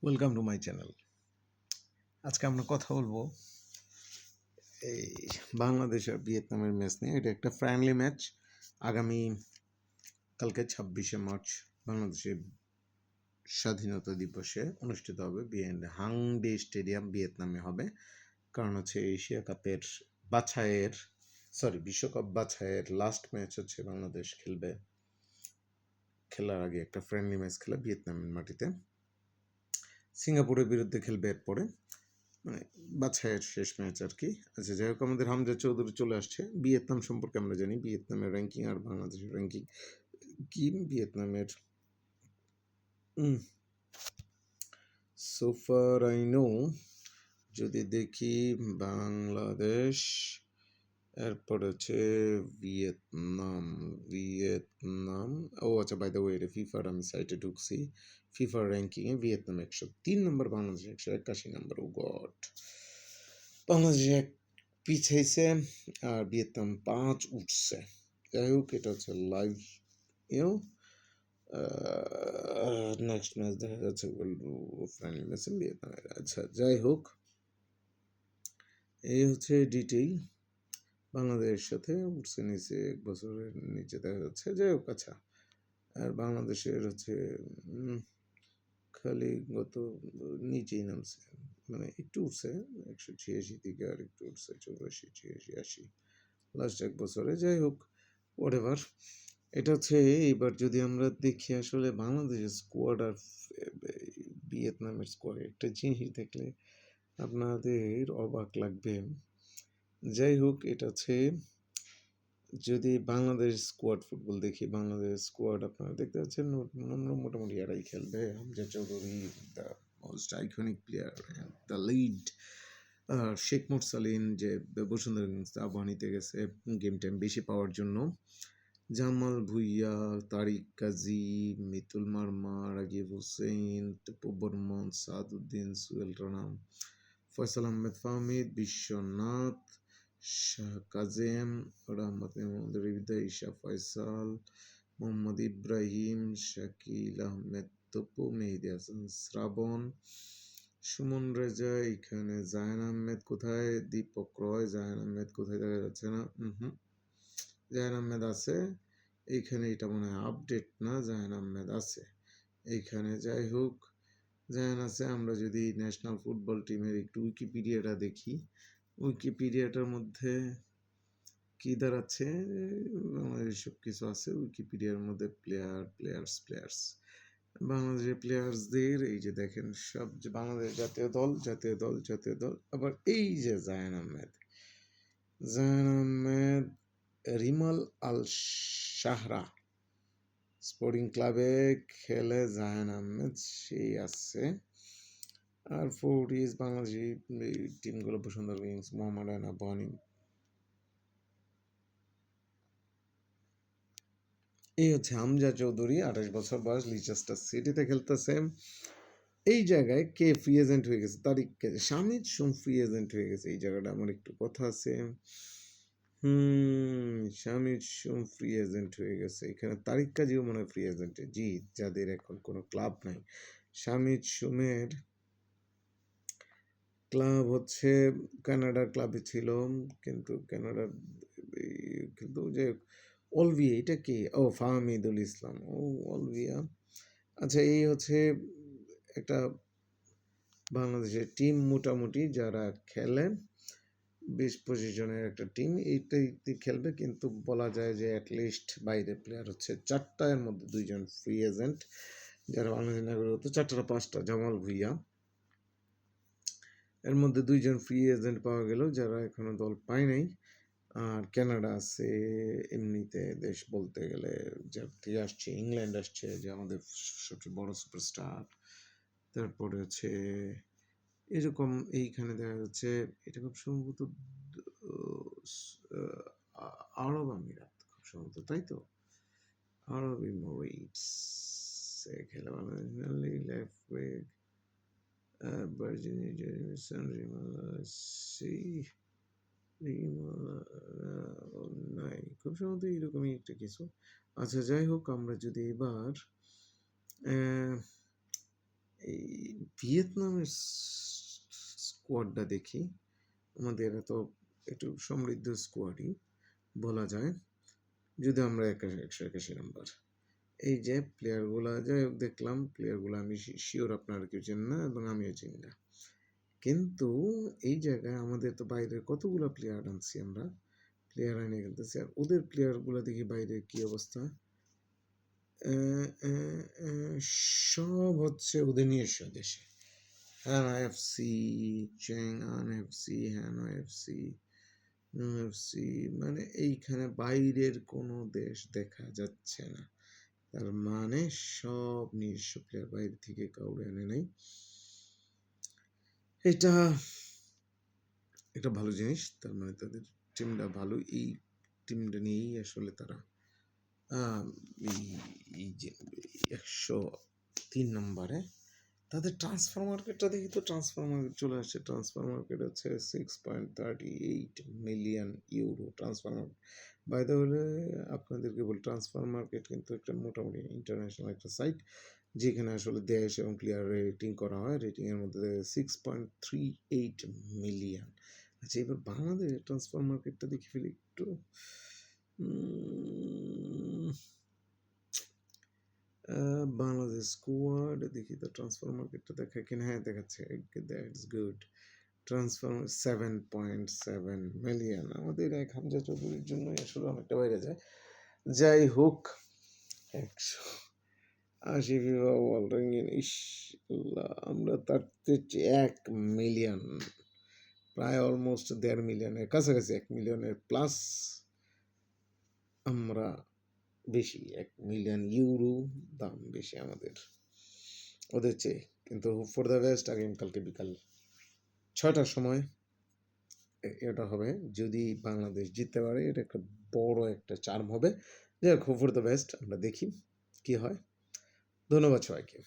Welcome to my channel. আজকে আমরা কথা বলবো এই বাংলাদেশ আর ভিয়েতনামের ম্যাচ নিয়ে। এটা একটা ফ্রেন্ডলি ম্যাচ। আগামী কালকে 26শে মার্চ বাংলাদেশের স্বাধীনতা দিবসে অনুষ্ঠিত হবে হাংডে স্টেডিয়াম ভিয়েতনামে হবে। কারণ হচ্ছে এশিয়া কাপের বিশ্বকাপ বাছাইয়ের লাস্ট ম্যাচ হচ্ছে বাংলাদেশ খেলার আগে একটা ফ্রেন্ডলি ম্যাচ খেলা ভিয়েতনামের মাটিতে। সিঙ্গাপুরের বিরুদ্ধে খেলবে এরপরে, মানে বাছাইয়ের শেষ ম্যাচ আর কি। আচ্ছা, যাই হোক, আমাদের হামজা চৌধুরী চলে আসছে। ভিয়েতনাম সম্পর্কে আমরা জানি ভিয়েতনামের র্যাঙ্কিং আর বাংলাদেশের র্যাঙ্কিং কি। ভিয়েতনামের সোফার আই নো, যদি দেখি বাংলাদেশ, এরপর হচ্ছে ভিয়েতনাম। ও আচ্ছা, বাই দ্য ওয়ে, ফিফার আমি সাইটে ঢুকছি। ফিফার র্যাঙ্কিংয়ে ভিয়েতনাম 103 নম্বর, বাংলাদেশ 181 নম্বর। ও গড, বাংলাদেশ এক পিছাইছে আর ভিয়েতনাম 5 উঠছে। যাই হোক, এটা হচ্ছে লাইভ নেক্সট ম্যাচ দেখা যাচ্ছে ফাইনাল ম্যাচে ভিয়েতনামের। আচ্ছা, যাই হোক, এই হচ্ছে ডিটেইল। বাংলাদেশের সাথে উঠছে নিচে, 1 বছরের নিচে দেখা যাচ্ছে। যাই হোক, আচ্ছা, আর বাংলাদেশের হচ্ছে খালি গত নিচেই নামছে, মানে একটু উঠছে 186 থেকে, আর একটু উঠছে 84, 86, 80 লাস্ট 1 বছরে। যাই হোক, হোয়াটএভার। এটা হচ্ছে এইবার যদি আমরা দেখি আসলে বাংলাদেশের স্কোয়াড আর ভিয়েতনামের স্কোয়াড, একটা জিনিস দেখলে আপনাদের অবাক লাগবে। যাই হোক, এটা হচ্ছে যদি বাংলাদেশ স্কোয়াড ফুটবল দেখি, বাংলাদেশ স্কোয়াড আপনারা দেখতে পাচ্ছেন মোটামুটি এরাই খেলবে। Hamza Chowdhury, the most iconic player, the lead. Sheikh মুরসালিন, যে বসুন্ধরা কিংস আবাহনীতে গেছে গেম টাইম বেশি পাওয়ার জন্য। জামাল ভুইয়া, তারিক কাজী, মিতুল মার্মা, রাগিব হোসেন, টিপু বর্মন, সাদউদ্দিন, সুহেল রানা, ফয়সাল আহমেদ ফাহমিদ, বিশ্বনাথ, শাহ কাজেম, রহমত মেহমুদ হৃদয়, ঈশা ফয়সাল, মোহাম্মদ ইব্রাহিম, শাকিল আহমেদ তপু, মেহেদী হাসান শ্রাবণ, সুমন রেজা। এখানে জাহান আহমেদ কোথায়? দীপক রয়, জাহান আহমেদ কোথায় দেখা যাচ্ছে না। জাহান আহমেদ আছে এইখানে, এটা মনে হয় আপডেট না। জাহান আহমেদ আছে এইখানে। যাই হোক, জাহান আছে। আমরা যদি ন্যাশনাল ফুটবল টিমের একটু উইকিপিডিয়াটা দেখি, উইকিপিডিয়াটার মধ্যে কি দাঁড়াচ্ছে, বাংলাদেশ সব কিছু আছে উইকিপিডিয়ার মধ্যে। প্লেয়ার্স বাংলাদেশের প্লেয়ার্সদের এই যে দেখেন, সব যে বাংলাদেশ জাতীয় দল। আবার এই যে জাহান আহমেদ, রিমাল আল শাহরা স্পোর্টিং ক্লাবে খেলে জাহান আহমেদ, সেই আছে। আর ফোর্টিস বাংলাদেশি টিমগুলো বসুন্ধরা কিংস, মোহামেডান, আবাহনী। এই হচ্ছে হামজা চৌধুরী, 28 বছর বয়স, লিচেস্টার সিটিতে খেলতেছে। এই জায়গায় কে ফ্রি এজেন্ট হয়ে গেছে? তারিক শামিদ সুম ফ্রি এজেন্ট হয়ে গেছে। এই জায়গাটা আমার একটু কথা আছে। শামিদ সুম ফ্রি এজেন্ট হয়ে গেছে। এখানে তারিক কাজীও মনে হয় ফ্রি এজেন্টে, জি, যাদের এখন কোনো ক্লাব নাই। শামিদ সুমের ক্লাব হচ্ছে কানাডার ক্লাবে ছিল, কিন্তু কানাডার কিন্তু যে অলভিয়া, এটা কি? ও ফাহমিদুল ইসলাম, ও অলভিয়া। আচ্ছা, এই হচ্ছে একটা বাংলাদেশের টিম, মোটামুটি যারা খেলে 20-25 জনের একটা টিম এইটাই খেলবে। কিন্তু বলা যায় যে অ্যাটলিস্ট বাইরে প্লেয়ার হচ্ছে 4টা, এর মধ্যে 2জন ফ্রি এজেন্ট যারা বাংলাদেশ নাগরিক হতো। 4টা 5টা, জামাল ভুইয়া, এর মধ্যে 2জন ফ্রি এজেন্ট পাওয়া গেল যারা এখনো দল পায় নাই। আর কানাডা আছে এমনিতে দেশ বলতে গেলে, যার থেকে আসছে ইংল্যান্ড আসছে, যে আমাদের সবচেয়ে বড় সুপারস্টার। তারপরে হচ্ছে এরকম এইখানে দেখা যাচ্ছে, এটা খুব সম্ভবত আরব আমিরাত, খুব সম্ভবত, তাই তো? আরব ইমিরেটস খেলা বাংলাদেশ লেফট উইক, ভার্জিনিয়া, নাই, খুব সম্ভবত এরকমই একটা কিছু। আচ্ছা, যাই হোক, আমরা যদি এবার এই ভিয়েতনামের স্কোয়াডটা দেখি, আমাদের এত একটু সমৃদ্ধ স্কোয়াডই বলা যায়, যদি আমরা 181 নাম্বার। এই যে প্লেয়ারগুলা, যাই হোক দেখলাম প্লেয়ারগুলো আমি শিওর আপনারা কেউ চেন না এবং আমিও চিনি না, কিন্তু এই জায়গায় আমাদের তো বাইরের কতগুলো প্লেয়ার আনছি আমরা, প্লেয়ার আইনে খেলতেছি, আর ওদের প্লেয়ারগুলো দেখি বাইরের কি অবস্থা। সব হচ্ছে ওদের নিজস্ব দেশে, হ্যানা এফসি, চেংআন এফসি, হ্যানা এফসি, এফসি, মানে এইখানে বাইরের কোনো দেশ দেখা যাচ্ছে না, তার মানে সব নিজস্ব প্লেয়ার, বাইরে থেকে কাউরে আনে নাই। এটা একটা ভালো জিনিস, তার মানে তাদের টিমটা ভালো, এই টিমটা নিয়েই আসলে তারা এই যে 103 নম্বরে তাদের ট্রান্সফার মার্কেটটা দেখি তো, ট্রান্সফার মার্কেট চলে আসছে, ট্রান্সফার মার্কেট হচ্ছে 6.38 million euro transfer market. By the way আপনাদেরকে বলি, ট্রান্সফার মার্কেট কিন্তু একটা মোটামুটি ইন্টারন্যাশনাল একটা সাইট, যেখানে আসলে দেশ এবং প্লেয়ার রেটিং করা হয়, রেটিংয়ের মধ্যে 6.38 মিলিয়ন। আচ্ছা, এবার বাংলাদেশের ট্রান্সফার মার্কেটটা দেখে ফেলি একটু। বাংলাদেশ স্কোয়াড দেখি তো, ট্রান্সফার মার্কেটটা দেখা কিনা, হ্যাঁ দেখাচ্ছে, দ্যাটস গুড। ট্রান্সফার 7.7 মিলিয়ন, আমাদের এক হামজা চৌধুরীর জন্য আসলে অনেকটা বাইরে যায়। যাই হোক, 180 ফিফা ওয়ার্ল্ড র্যাঙ্কিং, আমরা তার 1 মিলিয়ন, প্রায় অলমোস্ট 1.5 মিলিয়নের কাছাকাছি, 1 মিলিয়নের প্লাস আমরা বেশি, 1 মিলিয়ন ইউরো দাম বেশি আমাদের ওদের চেয়ে। কিন্তু হোপ ফর দ্য বেস্ট, আগামীকালকে বিকাল 6টার সময় এটা হবে, যদি বাংলাদেশ জিততে পারে এটা একটা বড় একটা চার্ম হবে। যাই হোক, হোপ ফর দ্য বেস্ট, আমরা দেখি কি হয়। ধন্যবাদ সবাইকে।